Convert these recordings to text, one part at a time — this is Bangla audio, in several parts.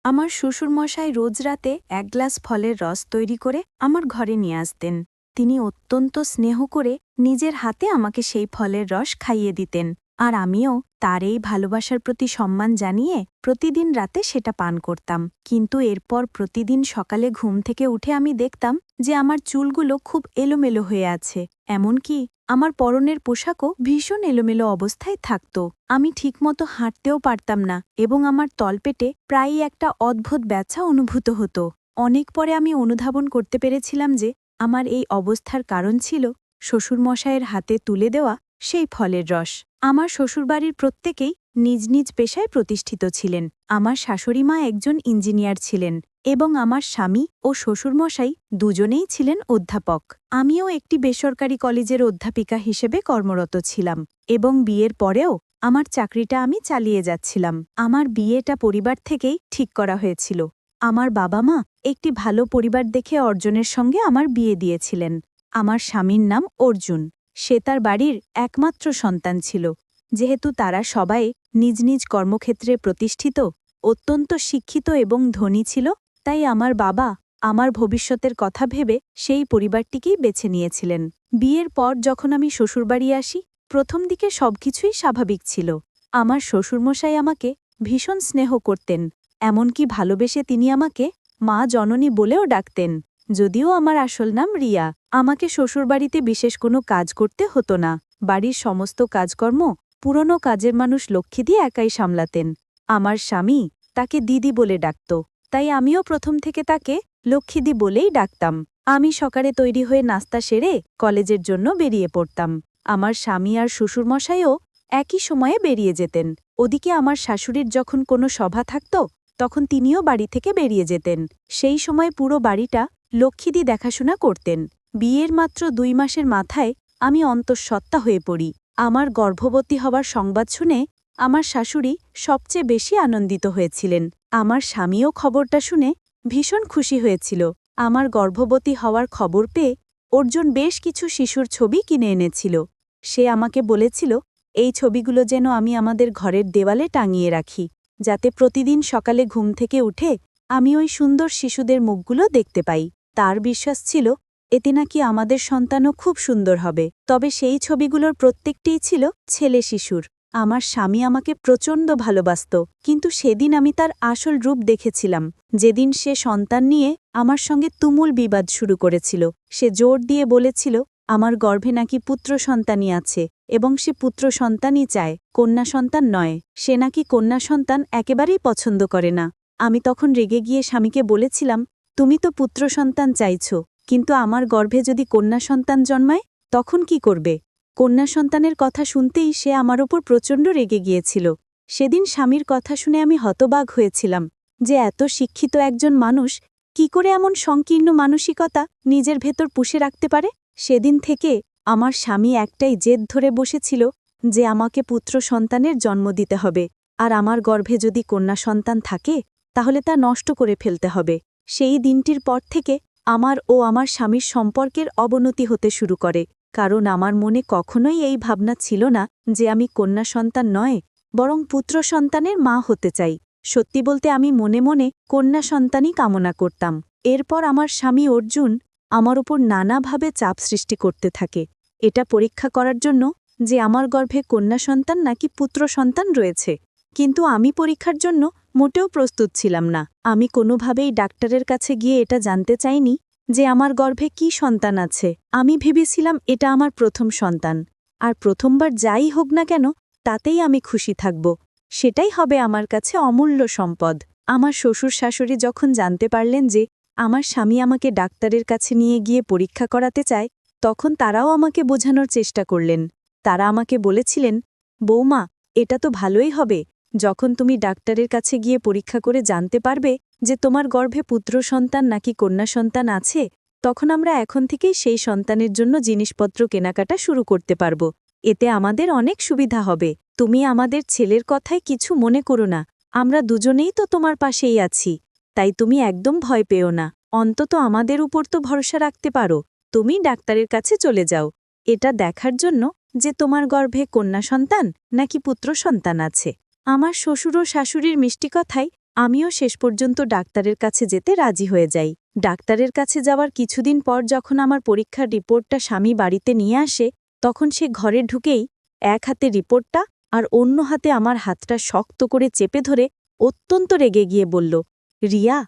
আমার শ্বশুরমশাই রোজ রাতে এক গ্লাস ফলের রস তৈরি করে আমার ঘরে নিয়ে আসতেন। তিনি অত্যন্ত স্নেহ করে নিজের হাতে আমাকে সেই ফলের রস খাইয়ে দিতেন, আর আমিও তার এই ভালোবাসার প্রতি সম্মান জানিয়ে প্রতিদিন রাতে সেটা পান করতাম। কিন্তু এরপর প্রতিদিন সকালে ঘুম থেকে উঠে আমি দেখতাম যে আমার চুলগুলো খুব এলোমেলো হয়ে আছে, এমনকি আমার পরনের পোশাকও ভীষণ এলোমেলো অবস্থায় থাকত। আমি ঠিকমতো হাঁটতেও পারতাম না এবং আমার তলপেটে প্রায়ই একটা অদ্ভুত ব্যথা অনুভূত হতো। অনেক পরে আমি অনুধাবন করতে পেরেছিলাম যে আমার এই অবস্থার কারণ ছিল শ্বশুরমশায়ের হাতে তুলে দেওয়া সেই ফলের রস। আমার শ্বশুরবাড়ির প্রত্যেকেই নিজ নিজ পেশায় প্রতিষ্ঠিত ছিলেন। আমার শাশুড়িমা একজন ইঞ্জিনিয়ার ছিলেন এবং আমার স্বামী ও শ্বশুরমশাই দুজনেই ছিলেন অধ্যাপক। আমিও একটি বেসরকারি কলেজের অধ্যাপিকা হিসেবে কর্মরত ছিলাম এবং বিয়ের পরেও আমার চাকরিটা আমি চালিয়ে যাচ্ছিলাম। আমার বিয়েটা পরিবার থেকেই ঠিক করা হয়েছিল। আমার বাবা মা একটি ভালো পরিবার দেখে অর্জুনের সঙ্গে আমার বিয়ে দিয়েছিলেন। আমার স্বামীর নাম অর্জুন। সে তার বাড়ির একমাত্র সন্তান ছিল। যেহেতু তারা সবাই নিজ নিজ কর্মক্ষেত্রে প্রতিষ্ঠিত, অত্যন্ত শিক্ষিত এবং ধনী ছিল, তাই আমার বাবা আমার ভবিষ্যতের কথা ভেবে সেই পরিবারটিকেই বেছে নিয়েছিলেন। বিয়ের পর যখন আমি শ্বশুরবাড়ি আসি, প্রথম দিকে সবকিছুই স্বাভাবিক ছিল। আমার শ্বশুরমশাই আমাকে ভীষণ স্নেহ করতেন, এমনকি ভালোবেসে তিনি আমাকে মা জননী বলেও ডাকতেন, যদিও আমার আসল নাম রিয়া। আমাকে শ্বশুরবাড়িতে বিশেষ কোনো কাজ করতে হতো না। বাড়ির সমস্ত কাজকর্ম পুরনো কাজের মানুষ লক্ষ্মী একাই সামলাতেন। আমার স্বামী তাকে দিদি বলে ডাকত, তাই আমিও প্রথম থেকে তাকে লক্ষ্মীদি বলেই ডাকতাম। আমি সকালে তৈরি হয়ে নাস্তা সেরে কলেজের জন্য বেরিয়ে পড়তাম। আমার স্বামী আর শ্বশুরমশাইও একই সময়ে বেরিয়ে যেতেন। ওদিকে আমার শাশুড়ির যখন কোনো সভা থাকত, তখন তিনিও বাড়ি থেকে বেরিয়ে যেতেন। সেই সময় পুরো বাড়িটা লক্ষ্মীদি দেখাশোনা করতেন। বিয়ের মাত্র 2 মাসের মাথায় আমি অন্তঃসত্ত্বা হয়ে পড়ি। আমার গর্ভবতী হবার সংবাদ শুনে আমার শাশুড়ি সবচেয়ে বেশি আনন্দিত হয়েছিলেন। আমার স্বামীও খবরটা শুনে ভীষণ খুশি হয়েছিল। আমার গর্ভবতী হওয়ার খবর পেয়ে অর্জুন বেশ কিছু শিশুর ছবি কিনে এনেছিল। সে আমাকে বলেছিল এই ছবিগুলো যেন আমি আমাদের ঘরের দেওয়ালে টাঙিয়ে রাখি, যাতে প্রতিদিন সকালে ঘুম থেকে উঠে আমি ওই সুন্দর শিশুদের মুখগুলো দেখতে পাই। তার বিশ্বাস ছিল এতে নাকি আমাদের সন্তানও খুব সুন্দর হবে। তবে সেই ছবিগুলোর প্রত্যেকটিই ছিল ছেলে শিশুর। আমার স্বামী আমাকে প্রচণ্ড ভালোবাসত, কিন্তু সেদিন আমি তার আসল রূপ দেখেছিলাম, যেদিন সে সন্তান নিয়ে আমার সঙ্গে তুমুল বিবাদ শুরু করেছিল। সে জোর দিয়ে বলেছিল আমার গর্ভে নাকি পুত্র সন্তানই আছে এবং সে পুত্র সন্তানই চায়, কন্যা সন্তান নয়। সে নাকি কন্যা সন্তান একেবারেই পছন্দ করে না। আমি তখন রেগে গিয়ে স্বামীকে বলেছিলাম, তুমি তো পুত্র সন্তান চাইছ, কিন্তু আমার গর্ভে যদি কন্যা সন্তান জন্মায় তখন কি করবে? কন্যা সন্তানের কথা শুনতেই সে আমার ওপর প্রচণ্ড রেগে গিয়েছিল। সেদিন স্বামীর কথা শুনে আমি হতবাক হয়েছিলাম যে এত শিক্ষিত একজন মানুষ কি করে এমন সংকীর্ণ মানসিকতা নিজের ভেতর পুষে রাখতে পারে। সেদিন থেকে আমার স্বামী একটাই জেদ ধরে বসেছিল যে আমাকে পুত্র সন্তানের জন্ম দিতে হবে, আর আমার গর্ভে যদি কন্যা সন্তান থাকে তাহলে তা নষ্ট করে ফেলতে হবে। সেই দিনটির পর থেকে আমার ও আমার স্বামীর সম্পর্কের অবনতি হতে শুরু করে, কারণ আমার মনে কখনোই এই ভাবনা ছিল না যে আমি কন্যা সন্তান নয়, বরং পুত্র সন্তানের মা হতে চাই। সত্যি বলতে আমি মনে মনে কন্যা সন্তানই কামনা করতাম। এরপর আমার স্বামী অর্জুন আমার উপর নানাভাবে চাপ সৃষ্টি করতে থাকে, এটা পরীক্ষা করার জন্য যে আমার গর্ভে কন্যা সন্তান নাকি পুত্র সন্তান রয়েছে। কিন্তু আমি পরীক্ষার জন্য মোটেও প্রস্তুত ছিলাম না। আমি কোনোভাবেই ডাক্তারের কাছে গিয়ে এটা জানতে চাইনি যে আমার গর্ভে কি সন্তান আছে। আমি ভেবেছিলাম এটা আমার প্রথম সন্তান, আর প্রথমবার যাই হোক না কেন তাতেই আমি খুশি থাকব। সেটাই হবে আমার কাছে অমূল্য সম্পদ। আমার শ্বশুর শাশুড়ি যখন জানতে পারলেন যে আমার স্বামী আমাকে ডাক্তারের কাছে নিয়ে গিয়ে পরীক্ষা করাতে চায়, তখন তারাও আমাকে বোঝানোর চেষ্টা করলেন। তারা আমাকে বলেছিলেন, বৌমা, এটা তো ভালোই হবে, যখন তুমি ডাক্তারের কাছে গিয়ে পরীক্ষা করে জানতে পারবে যে তোমার গর্ভে পুত্র সন্তান নাকি কন্যা সন্তান আছে, তখন আমরা এখন থেকেই সেই সন্তানের জন্য জিনিসপত্র কেনাকাটা শুরু করতে পারব। এতে আমাদের অনেক সুবিধা হবে। তুমি আমাদের ছেলের কথায় কিছু মনে করো না, আমরা দুজনেই তো তোমার পাশেই আছি, তাই তুমি একদম ভয় পেও না। অন্তত আমাদের উপর তো ভরসা রাখতে পারো। তুমি ডাক্তারের কাছে চলে যাও এটা দেখার জন্য যে তোমার গর্ভে কন্যা সন্তান নাকি পুত্র সন্তান আছে। আমার শ্বশুর ও শাশুড়ির মিষ্টি কথায় আমিও শেষ পর্যন্ত ডাক্তারের কাছে যেতে রাজি হয়ে যাই। ডাক্তারের কাছে যাওয়ার কিছুদিন পর যখন আমার পরীক্ষার রিপোর্টটা স্বামী বাড়িতে নিয়ে আসে, তখন সে ঘরে ঢুকেই এক হাতে রিপোর্টটা আর অন্য হাতে আমার হাতটা শক্ত করে চেপে ধরে অত্যন্ত রেগে গিয়ে বলল, রিয়া,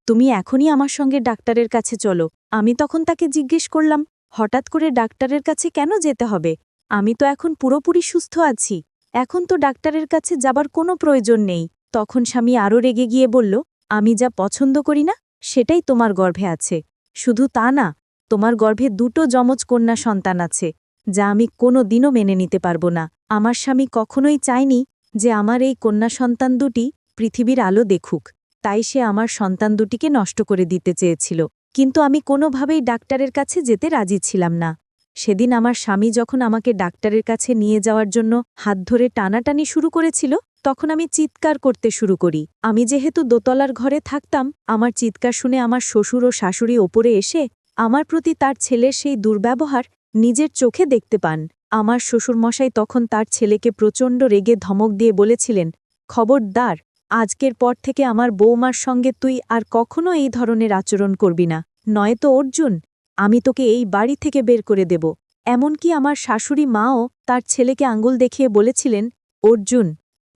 তুমি এখনই আমার সঙ্গে ডাক্তারের কাছে চলো। আমি তখন তাকে জিজ্ঞেস করলাম, হঠাৎ করে ডাক্তারের কাছে কেন যেতে হবে? আমি তো এখন পুরোপুরি সুস্থ আছি, এখন তো ডাক্তারের কাছে যাবার কোনো প্রয়োজন নেই। তখন স্বামী আরও রেগে গিয়ে বলল, আমি যা পছন্দ করি না সেটাই তোমার গর্ভে আছে। শুধু তা না, তোমার গর্ভে দুটো যমজ কন্যা সন্তান আছে, যা আমি কোনো দিনও মেনে নিতে পারব না। আমার স্বামী কখনোই চায়নি যে আমার এই কন্যা সন্তান দুটি পৃথিবীর আলো দেখুক, তাই সে আমার সন্তান দুটিকে নষ্ট করে দিতে চেয়েছিল। কিন্তু আমি কোনোভাবেই ডাক্তারের কাছে যেতে রাজি ছিলাম না। সেদিন আমার স্বামী যখন আমাকে ডাক্তারের কাছে নিয়ে যাওয়ার জন্য হাত ধরে টানাটানি শুরু করেছিল, তখন আমি চিৎকার করতে শুরু করি। আমি যেহেতু দোতলার ঘরে থাকতাম, আমার চিৎকার শুনে আমার শ্বশুর ও শাশুড়ি ওপরে এসে আমার প্রতি তার ছেলের সেই দুর্ব্যবহার নিজের চোখে দেখতে পান। আমার শ্বশুরমশাই তখন তার ছেলেকে প্রচণ্ড রেগে ধমক দিয়ে বলেছিলেন, খবরদার, আজকের পর থেকে আমার বৌমার সঙ্গে তুই আর কখনো এই ধরনের আচরণ করবি না, নয়তো অর্জুন, আমি তোকে এই বাড়ি থেকে বের করে দেব। এমনকি আমার শাশুড়ি মাও তার ছেলেকে আঙুল দেখিয়ে বলেছিলেন, অর্জুন,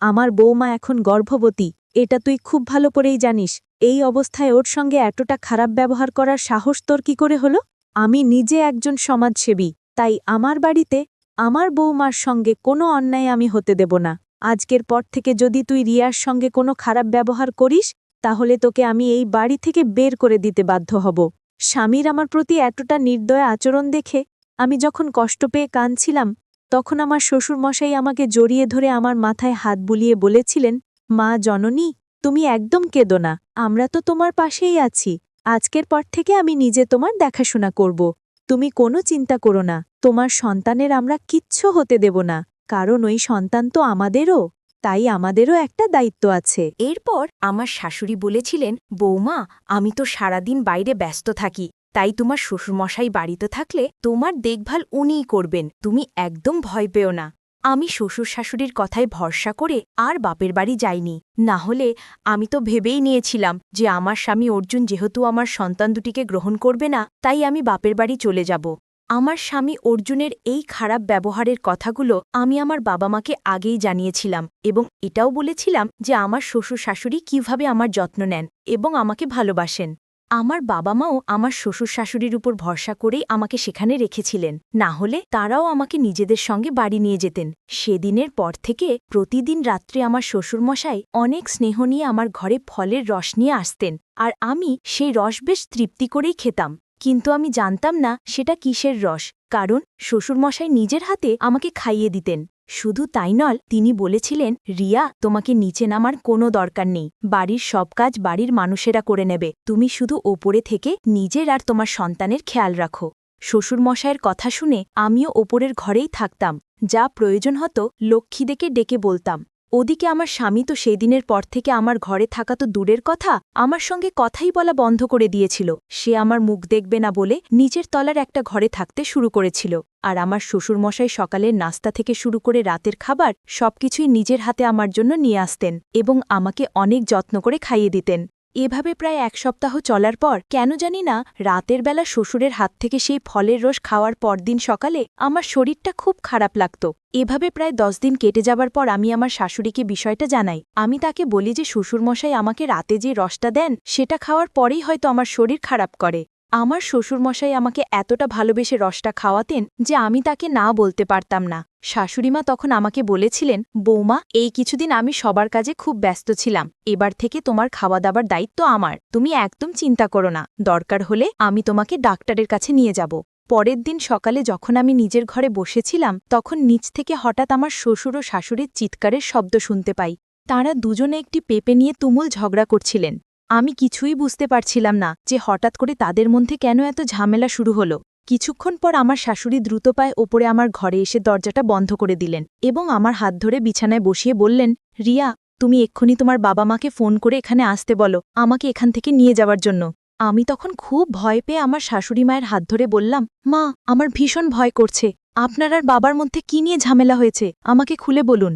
আমার বৌমা এখন গর্ভবতী, এটা তুই খুব ভালো করেই জানিস। এই অবস্থায় ওর সঙ্গে এতটা খারাপ ব্যবহার করার সাহস তোর কি করে হলো? আমি নিজে একজন সমাজসেবী, তাই আমার বাড়িতে আমার বৌমার সঙ্গে কোনো অন্যায় আমি হতে দেব না। আজকের পর থেকে যদি তুই রিয়ার সঙ্গে কোনো খারাপ ব্যবহার করিস, তাহলে তোকে আমি এই বাড়ি থেকে বের করে দিতে বাধ্য হব। স্বামীর আমার প্রতি এতটা নির্দয় আচরণ দেখে আমি যখন কষ্ট পেয়ে কাঁদছিলাম, তখন আমার শ্বশুরমশাই আমাকে জড়িয়ে ধরে আমার মাথায় হাত বুলিয়ে বলেছিলেন, মা জননী, তুমি একদম কেঁদো না, আমরা তো তোমার পাশেই আছি। আজকের পর থেকে আমি নিজে তোমার দেখাশোনা করব। তুমি কোনো চিন্তা করো না, তোমার সন্তানের আমরা কিচ্ছু হতে দেব না, কারণ ওই সন্তান তো আমাদেরও, তাই আমাদেরও একটা দায়িত্ব আছে। এরপর আমার শাশুড়ি বলেছিলেন, বৌমা, আমি তো সারাদিন বাইরে ব্যস্ত থাকি, তাই তোমার শ্বশুরমশাই বাড়িতে থাকলে তোমার দেখভাল উনিই করবেন, তুমি একদম ভয় পেও না। আমি শ্বশুর শাশুড়ির কথায় ভরসা করে আর বাপের বাড়ি যাইনি। না হলে আমি তো ভেবেই নিয়েছিলাম যে আমার স্বামী অর্জুন যেহেতু আমার সন্তান দুটিকে গ্রহণ করবে না, তাই আমি বাপের বাড়ি চলে যাব। আমার স্বামী অর্জুনের এই খারাপ ব্যবহারের কথাগুলো আমি আমার বাবা মাকে আগেই জানিয়েছিলাম এবং এটাও বলেছিলাম যে আমার শ্বশুর শাশুড়ি কিভাবে আমার যত্ন নেন এবং আমাকে ভালোবাসেন। আমার বাবা মাও আমার শ্বশুর শাশুড়ির উপর ভরসা করেই আমাকে সেখানে রেখেছিলেন, না হলে তারাও আমাকে নিজেদের সঙ্গে বাড়ি নিয়ে যেতেন। সেদিনের পর থেকে প্রতিদিন রাত্রে আমার শ্বশুরমশাই অনেক স্নেহ নিয়ে আমার ঘরে ফলের রস নিয়ে আসতেন, আর আমি সেই রস বেশ তৃপ্তি করেই খেতাম। কিন্তু আমি জানতাম না সেটা কিসের রস, কারণ শ্বশুরমশাই নিজের হাতে আমাকে খাইয়ে দিতেন। শুধু তাই নয়, তিনি বলেছিলেন, রিয়া, তোমাকে নিচে নামার কোনো দরকার নেই, বাড়ির সব কাজ বাড়ির মানুষেরা করে নেবে, তুমি শুধু ওপরে থেকে নিজের আর তোমার সন্তানের খেয়াল রাখো। শ্বশুরমশায়ের কথা শুনে আমিও ওপরের ঘরেই থাকতাম, যা প্রয়োজন হতো লক্ষ্মীদেরকে ডেকে বলতাম। ওদিকে আমার স্বামী তো সেই দিনের পর থেকে আমার ঘরে থাকা তো দূরের কথা, আমার সঙ্গে কথাই বলা বন্ধ করে দিয়েছিল। সে আমার মুখ দেখবে না বলে নিচের তলার একটা ঘরে থাকতে শুরু করেছিল, আর আমার শ্বশুরমশাই সকালের নাস্তা থেকে শুরু করে রাতের খাবার সবকিছুই নিজের হাতে আমার জন্য নিয়ে আসতেন এবং আমাকে অনেক যত্ন করে খাইয়ে দিতেন। এভাবে প্রায় এক সপ্তাহ চলার পর কেন জানি না রাতের বেলা শ্বশুরের হাত থেকে সেই ফলের রস খাওয়ার পরদিন সকালে আমার শরীরটা খুব খারাপ লাগত। এভাবে প্রায় 10 দিন কেটে যাবার পর আমি আমার শাশুড়িকে বিষয়টা জানাই। আমি তাকে বলি যে শ্বশুরমশাই আমাকে রাতে যে রসটা দেন সেটা খাওয়ার পরেই হয়তো আমার শরীর খারাপ করে। আমার শ্বশুরমশাই আমাকে এতটা ভালোবেসে রসটা খাওয়াতেন যে আমি তাকে না বলতে পারতাম না। শাশুড়িমা তখন আমাকে বলেছিলেন, বৌমা, এই কিছুদিন আমি সবার কাজে খুব ব্যস্ত ছিলাম, এবার থেকে তোমার খাওয়া দাবার দায়িত্ব আমার, তুমি একদম চিন্তা করো না, দরকার হলে আমি তোমাকে ডাক্তারের কাছে নিয়ে যাব। পরের দিন সকালে যখন আমি নিজের ঘরে বসেছিলাম, তখন নিচ থেকে হঠাৎ আমার শ্বশুর ও শাশুড়ির চিৎকারের শব্দ শুনতে পাই। তাঁরা দুজনে একটি পেঁপে নিয়ে তুমুল ঝগড়া করছিলেন। আমি কিছুই বুঝতে পারছিলাম না যে হঠাৎ করে তাদের মধ্যে কেন এত ঝামেলা শুরু হলো। কিছুক্ষণ পর আমার শাশুড়ি দ্রুত পায়ে ওপরে আমার ঘরে এসে দরজাটা বন্ধ করে দিলেন এবং আমার হাত ধরে বিছানায় বসিয়ে বললেন, রিয়া, তুমি এক্ষুনি তোমার বাবা মাকে ফোন করে এখানে আসতে বলো, আমাকে এখান থেকে নিয়ে যাওয়ার জন্য। আমি তখন খুব ভয় পেয়ে আমার শাশুড়ি মায়ের হাত ধরে বললাম, মা, আমার ভীষণ ভয় করছে, আপনার আর বাবার মধ্যে কি নিয়ে ঝামেলা হয়েছে, আমাকে খুলে বলুন।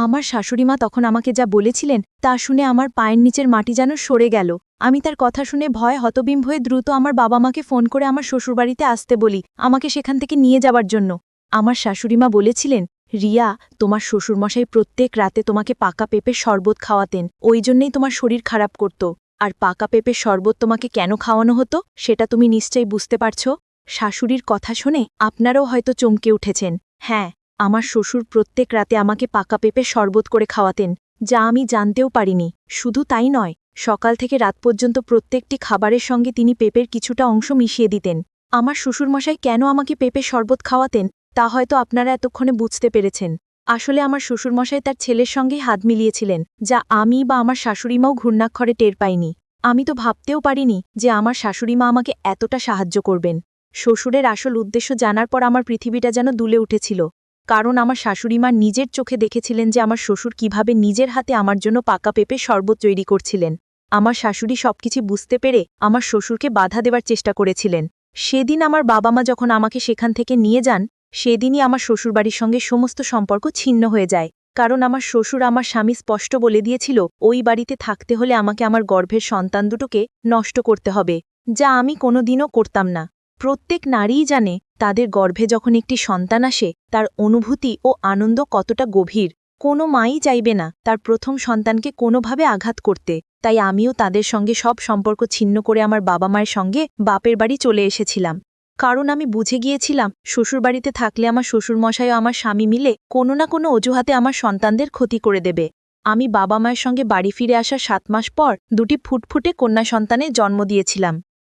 আমার শাশুড়িমা তখন আমাকে যা বলেছিলেন তা শুনে আমার পায়ের নিচের মাটি যেন সরে গেল। আমি তার কথা শুনে ভয়ে হতবিম্ব হয়ে দ্রুত আমার বাবা মাকে ফোন করে আমার শ্বশুরবাড়িতে আসতে বলি, আমাকে সেখান থেকে নিয়ে যাবার জন্য। আমার শাশুড়িমা বলেছিলেন, রিয়া, তোমার শ্বশুরমশাই প্রত্যেক রাতে তোমাকে পাকা পেঁপের শরবত খাওয়াতেন, ওই জন্যেই তোমার শরীর খারাপ করত। আর পাকা পেঁপের শরবত তোমাকে কেন খাওয়ানো হতো সেটা তুমি নিশ্চয়ই বুঝতে পারছ। শাশুড়ির কথা শুনে আপনারাও হয়তো চমকে উঠেছেন। হ্যাঁ, আমার শ্বশুর প্রত্যেক রাতে আমাকে পাকা পেঁপের শরবত করে খাওয়াতেন, যা আমি জানতেও পারিনি। শুধু তাই নয়, সকাল থেকে রাত পর্যন্ত প্রত্যেকটি খাবারের সঙ্গে তিনি পেঁপের কিছুটা অংশ মিশিয়ে দিতেন। আমার শ্বশুরমশাই কেন আমাকে পেঁপের শরবত খাওয়াতেন তা হয়তো আপনারা এতক্ষণে বুঝতে পেরেছেন। আসলে আমার শ্বশুরমশাই তার ছেলের সঙ্গেই হাত মিলিয়েছিলেন, যা আমি বা আমার শাশুড়িমাও ঘূর্ণাক্ষরে টের পাইনি। আমি তো ভাবতেও পারিনি যে আমার শাশুড়িমা আমাকে এতটা সাহায্য করবেন। শ্বশুরের আসল উদ্দেশ্য জানার পর আমার পৃথিবীটা যেন দুলে উঠেছিল, কারণ আমার শাশুড়িমা নিজের চোখে দেখেছিলেন যে আমার শ্বশুর কিভাবে নিজের হাতে আমার জন্য পাকা পেঁপে শরবত তৈরি করছিলেন। আমার শাশুড়ি সবকিছু বুঝতে পেরে আমার শ্বশুরকে বাধা দেওয়ার চেষ্টা করেছিলেন। সেদিন আমার বাবা মা যখন আমাকে সেখান থেকে নিয়ে যান, সেদিনই আমার শ্বশুরবাড়ির সঙ্গে সমস্ত সম্পর্ক ছিন্ন হয়ে যায়, কারণ আমার শ্বশুর আমার স্বামী স্পষ্ট বলে দিয়েছিল ওই বাড়িতে থাকতে হলে আমাকে আমার গর্ভের সন্তান দুটোকে নষ্ট করতে হবে, যা আমি কোনোদিনও করতাম না। প্রত্যেক নারীই জানে তাদের গর্ভে যখন একটি সন্তান আসে তার অনুভূতি ও আনন্দ কতটা গভীর। কোনো মাই চাইবে না তার প্রথম সন্তানকে কোনোভাবে আঘাত করতে, তাই আমিও তাদের সঙ্গে সব সম্পর্ক ছিন্ন করে আমার বাবা মায়ের সঙ্গে বাপের বাড়ি চলে এসেছিলাম। কারণ আমি বুঝে গিয়েছিলাম শ্বশুরবাড়িতে থাকলে আমার শ্বশুরমশাই ও আমার স্বামী মিলে কোনো না কোনো অজুহাতে আমার সন্তানদের ক্ষতি করে দেবে। আমি বাবা মায়ের সঙ্গে বাড়ি ফিরে আসার 7 মাস পর দুটি ফুটফুটে কন্যা সন্তানের জন্ম দিয়েছিলাম।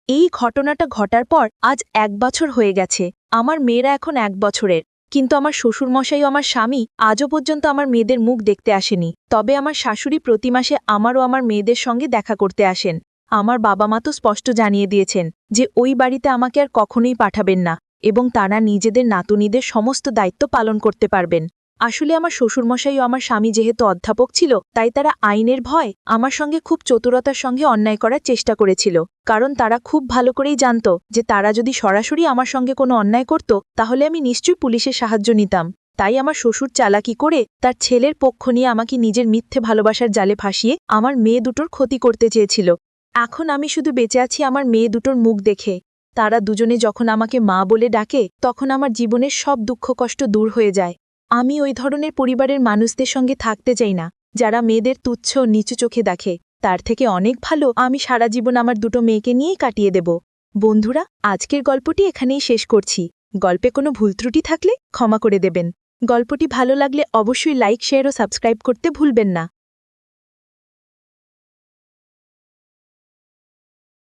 এই ঘটনাটা ঘটার পর আজ 1 বছর হয়ে গেছে। আমার মেয়েরা এখন 1 বছরের, কিন্তু আমার শ্বশুরমশাই ও আমার স্বামী আজও পর্যন্ত আমার মেয়েদের মুখ দেখতে আসেনি। তবে আমার শাশুড়ি প্রতি মাসে আমার ও আমার মেয়েদের সঙ্গে দেখা করতে আসেন। আমার বাবা মা তো স্পষ্ট জানিয়ে দিয়েছেন যে ওই বাড়িতে আমাকে আর কখনোই পাঠাবেন না, এবং তারা নিজেদের নাতুনিদের সমস্ত দায়িত্ব পালন করতে পারবেন। আসলে আমার শ্বশুরমশাই ও আমার স্বামী যেহেতু অধ্যাপক ছিল, তাই তারা আইনের ভয় আমার সঙ্গে খুব চতুরতার সঙ্গে অন্যায় করার চেষ্টা করেছিল, কারণ তারা খুব ভালো করেই জানত যে তারা যদি সরাসরি আমার সঙ্গে কোনো অন্যায় করত তাহলে আমি নিশ্চয়ই পুলিশের সাহায্য নিতাম। তাই আমার শ্বশুর চালাকি করে তার ছেলের পক্ষ নিয়ে আমাকে নিজের মিথ্যে ভালোবাসার জালে ফাঁসিয়ে আমার মেয়ে দুটোর ক্ষতি করতে চেয়েছিল। এখন আমি শুধু বেঁচে আছি আমার মেয়ে দুটোর মুখ দেখে। তারা দুজনে যখন আমাকে মা বলে ডাকে তখন আমার জীবনের সব দুঃখ কষ্ট দূর হয়ে যায়। আমি ওই ধরনের পরিবারের মানুষদের সঙ্গে থাকতে চাই না, যারা মেয়েদের তুচ্ছ নিচু চোখে দেখে। তার থেকে অনেক ভালো আমি সারা জীবন আমার দুটো মেয়েকে নিয়েই কাটিয়ে দেব। বন্ধুরা, আজকের গল্পটি এখানেই শেষ করছি। গল্পে কোনো ভুল ত্রুটি থাকলে ক্ষমা করে দেবেন। গল্পটি ভালো লাগলে অবশ্যই লাইক, শেয়ার ও সাবস্ক্রাইব করতে ভুলবেন না।